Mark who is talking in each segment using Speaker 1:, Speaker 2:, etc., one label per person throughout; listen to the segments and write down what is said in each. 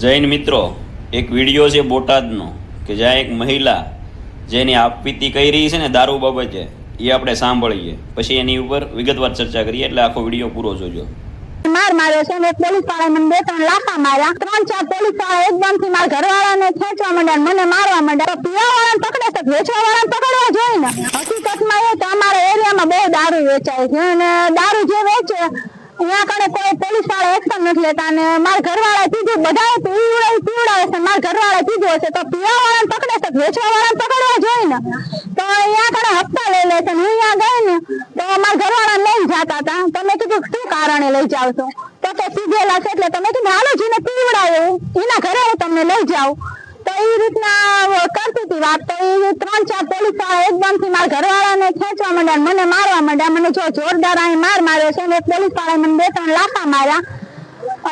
Speaker 1: જૈન મિત્રો, એક વિડીયો છે બોટાદનો કે જ્યાં એક મહિલા જેની આપવીતી કહી રહી છે ને દારૂ બાબતે, એ આપણે સાંભળીએ, પછી એની ઉપર વિગતવાર ચર્ચા કરીએ. એટલે આખો વિડીયો પૂરો જોજો.
Speaker 2: માર માર્યો છે ને પોલીસ વાળા મને 2-3 લાફા માર્યા. 3-4 પોલીસ વાળા એકદમથી મારા ઘરવાળાને ખેંચવા માંડ્યા, મને મારવા માંડ્યા. તો પીવા વાળાને પકડે તો વેચવા વાળાને પકડવા જોઈએ ને. હકીકતમાં એ કે અમારા એરિયામાં બહુ દારૂ વેચાય છે અને દારૂ જે વેચે અહીંયા કણે કોઈ પોલીસ વાળા એક્શન નથી લેતા. અને મારા ઘરવાળા કીધું બધાએ પીવડાવે છે, મારા ઘરવાળા કીધું હશે તો પીવા વાળાને પકડે તો વેચવા વાળાને પકડવા જોઈએ ને. તો અહીંયા કણે હપ્તા લઈ લે છે. હું અહીંયા ગઈ ને તો મારા ઘરવાળા લઈ જતા હતા. તમે કીધું શું કારણે લઈ જાવ છો? તો કે પીધેલા છે. એટલે તમે કીધું હાલો જેને પીવડાવે એના ઘરે હું તમને લઈ જાઉં. તો એ રીતના કરતી હતી વાત. તો એ 3-4 પોલીસ વાળા એકદમથી મારા ઘરવાળાને ખેંચવા માંડ્યા, મને મારવા માંડ્યા. મને જો જોરદાર અહીં માર માર્યો છે ને પોલીસ વાળા મને 2-3 લાફા માર્યા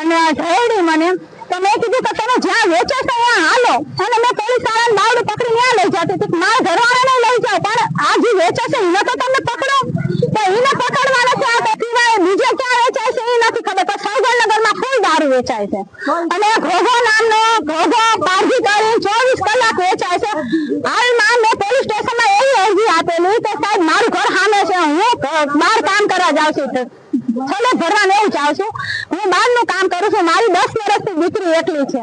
Speaker 2: અને ઢળડી મને. તો મેં કીધું કે તમે જ્યાં વેચો છો ત્યાં હાલો. અને મેં પોલીસ વાળાને બાવડું પકડી ત્યાં લઈ જતી હતી. મારા ઘરવાળાને લઈ જાઓ, પણ આ જે વેચે છે એને તો તમે પકડો. તો એને પકડવા નથી આવતા. સિવાય બીજે ક્યાં વેચાય છે એ નથી ખબર. તો સરગણનગરમાં ફૂલ દારૂ વેચાય છે અને ઘોઘો નામનો ઘોઘો પારધી કરી 24 કલાક વેચાય છે. હાલમાં મેં પોલીસ સ્ટેશનમાં એવી અરજી આપેલી કે સાહેબ મારું ઘર સામે છે, હું બહાર કામ કરવા જાઉં છું, છલે ભરવાને એવું જાઉં છું, હું બહારનું કામ કરું છું. મારી 10 વર્ષની દીકરી એકલી છે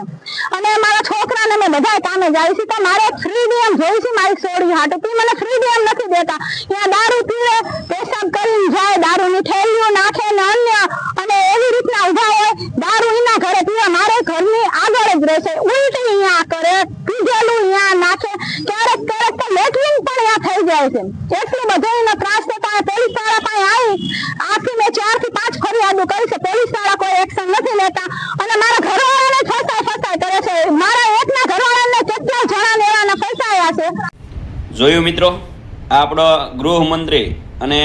Speaker 2: અને મારા છોકરાને મેં બધા કામે જાય છે. તો મારે ફ્રીડમ જોઈ છે મારી સોડી હાટું. તું મને ફ્રીડમ નથી દેતા. ત્યાં દારૂ પીવે, પેશાબ કરીને જાય, દારૂની થેલીઓ નાખે ને અન્ય અને એવી રીતના ઉભા હોય. દારૂ એના ઘરે પીવે, મારે ઘરની આગળ જ રહેશે. ઉલટી અહીંયા કરે, પીધેલું અહીંયા નાખે, ક્યારેક ક્યારેક તો લેટરિન પણ અહીંયા થઈ જાય છે. એટલું બધું એનો ત્રાસ થતા પોલીસ વાળા પાસે આવી. આથી મેં 4 થી 5 ફરિયાદો કરી છે. પોલીસ વાળા કોઈ એક્શન નથી લેતા અને મારા ઘરવાળાને ફસાય કરે છે. મારા એકના ઘરવાળાને કેટલા જણાને એવાના ફસાયા છે.
Speaker 1: જોયું મિત્રો, આ આપણો ગૃહમંત્રી અને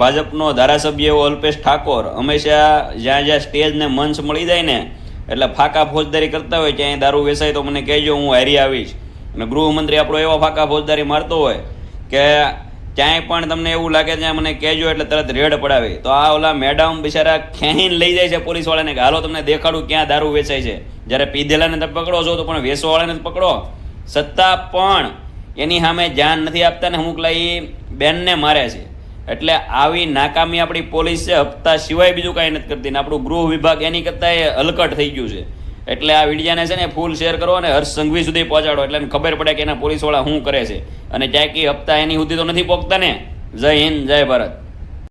Speaker 1: ભાજપનો ધારાસભ્ય એવો અલ્પેશ ઠાકોર હંમેશા જ્યાં સ્ટેજને મંચ મળી જાય ને એટલે ફાકા ફોજદારી કરતા હોય. ક્યાંય દારૂ વેચાય તો મને કહેજો, હું હારી આવીશ. અને ગૃહમંત્રી આપણો એવો ફાકા ફોજદારી મારતો હોય કે ક્યાંય પણ તમને એવું લાગે ત્યાં મને કહેજો એટલે તરત રેડ પડાવે. તો આ ઓલા મેડમ બિચારા ખેંચીને લઈ જાય છે પોલીસવાળાને કે હાલો તમને દેખાડું ક્યાં દારૂ વેચાય છે. જ્યારે પીધેલાને તો પકડો છો તો પણ વેચવાવાળાને પકડો. છતાં પણ એની સામે ધ્યાન નથી આપતા ને અમુક એ બેનને મારે છે. એટલે આવી નાકામી આપણી પોલીસ છે, હપ્તા સિવાય બીજું કાંઈ નથી કરતી. ને આપણું ગૃહ વિભાગ એની કરતાં એ હલકટ થઈ ગયું છે. એટલે આ વિડીયાને છે ને ફૂલ શેર કરો અને હર્ષ સંઘવી સુધી પહોંચાડો એટલે એને ખબર પડે કે એના પોલીસવાળા શું કરે છે અને ક્યાંક હપ્તા એની સુધી તો નથી પહોંચતા ને. જય હિન્દ, જય ભારત.